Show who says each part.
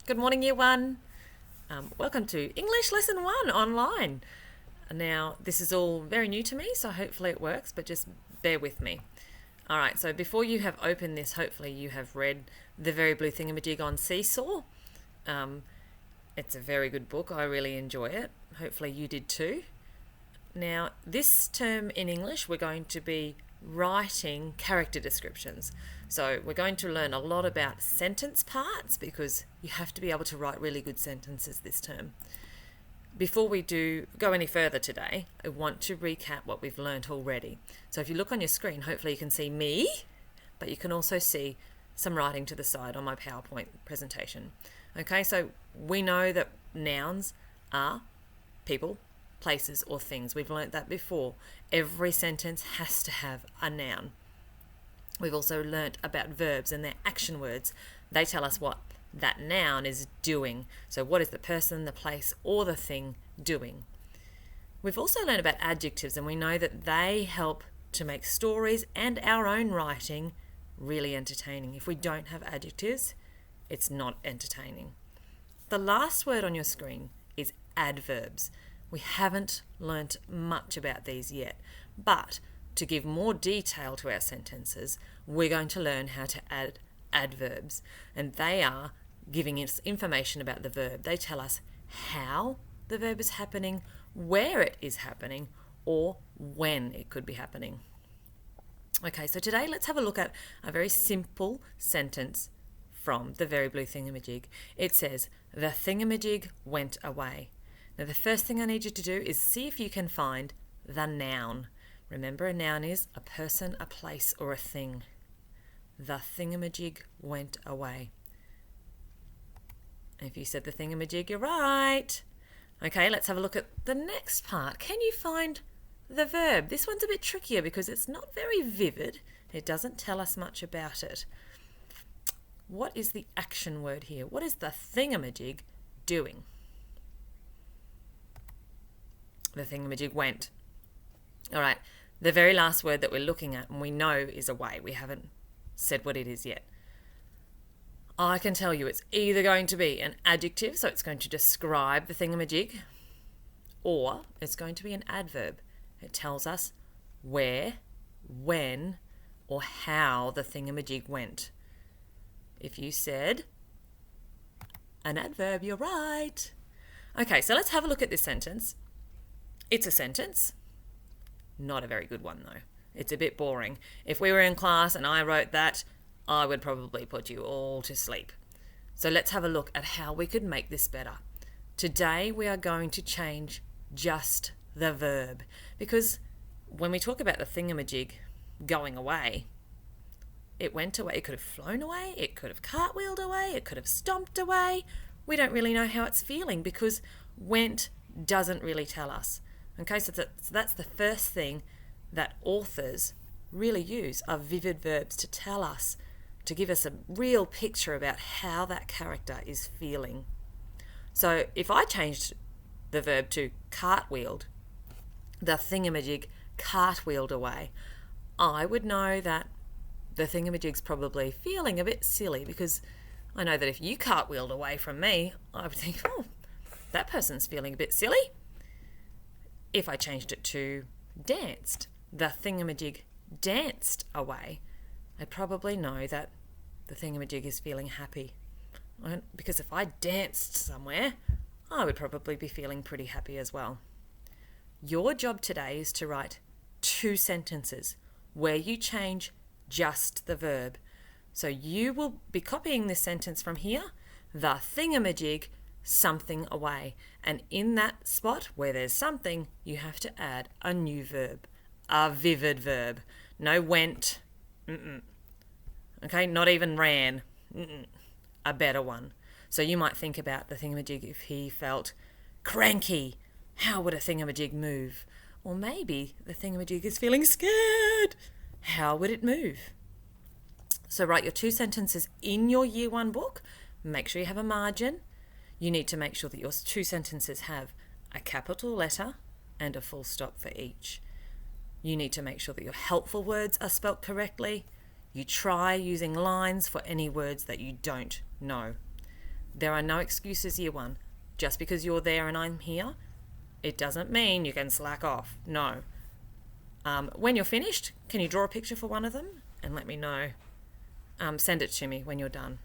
Speaker 1: Good morning, Year 1. Welcome to English Lesson 1 online. Now, this is all very new to me, so hopefully it works, but just bear with me. All right, so before you have opened this, hopefully you have read The Very Blue Thingamajig on Seesaw. It's a very good book. I really enjoy it. Hopefully you did too. Now, this term in English, we're going to be writing character descriptions. So we're going to learn a lot about sentence parts because you have to be able to write really good sentences this term. Before we go any further today, I want to recap what we've learned already. So if you look on your screen, hopefully you can see me, but you can also see some writing to the side on my PowerPoint presentation. Okay, so we know that nouns are people, places, or things. We've learnt that before. Every sentence has to have a noun. We've also learnt about verbs and their action words. They tell us what that noun is doing. So what is the person, the place, or the thing doing? We've also learned about adjectives, and we know that they help to make stories and our own writing really entertaining. If we don't have adjectives, it's not entertaining. The last word on your screen is adverbs. We haven't learnt much about these yet, but to give more detail to our sentences, we're going to learn how to add adverbs, and they are giving us information about the verb. They tell us how the verb is happening, where it is happening, or when it could be happening. Okay, so today let's have a look at a very simple sentence from The Very Blue Thingamajig. It says, "The thingamajig went away." Now the first thing I need you to do is see if you can find the noun. Remember, a noun is a person, a place, or a thing. The thingamajig went away. If you said the thingamajig, you're right. Okay, let's have a look at the next part. Can you find the verb? This one's a bit trickier because it's not very vivid. It doesn't tell us much about it. What is the action word here? What is the thingamajig doing? The thingamajig went. All right, the very last word that we're looking at and we know is away. We haven't said what it is yet. I can tell you it's either going to be an adjective, so it's going to describe the thingamajig, or it's going to be an adverb. It tells us where, when, or how the thingamajig went. If you said an adverb, you're right. Okay, so let's have a look at this sentence. It's a sentence. Not a very good one though. It's a bit boring. If we were in class and I wrote that, I would probably put you all to sleep. So let's have a look at how we could make this better. Today we are going to change just the verb, because when we talk about the thingamajig going away, it went away. It could have flown away, it could have cartwheeled away, it could have stomped away. We don't really know how it's feeling because went doesn't really tell us. Okay, so that's the first thing that authors really use are vivid verbs to tell us, to give us a real picture about how that character is feeling. So if I changed the verb to cartwheeled, the thingamajig cartwheeled away, I would know that the thingamajig's probably feeling a bit silly, because I know that if you cartwheeled away from me, I would think, oh, that person's feeling a bit silly. If I changed it to danced, the thingamajig danced away, I probably know that the thingamajig is feeling happy. Because if I danced somewhere, I would probably be feeling pretty happy as well. Your job today is to write 2 sentences where you change just the verb. So you will be copying this sentence from here, the thingamajig something away, and in that spot where there's something, you have to add a new verb, a vivid verb. No went, okay, not even ran, a better one. So you might think about the thingamajig. If he felt cranky, how would a thingamajig move? Or maybe the thingamajig is feeling scared, how would it move? So write your 2 sentences in your Year 1 book. Make sure you have a margin. You need to make sure that your 2 sentences have a capital letter and a full stop for each. You need to make sure that your helpful words are spelt correctly. You try using lines for any words that you don't know. There are no excuses, year one. Just because you're there and I'm here, it doesn't mean you can slack off. No. When you're finished, can you draw a picture for one of them and let me know? Send it to me when you're done.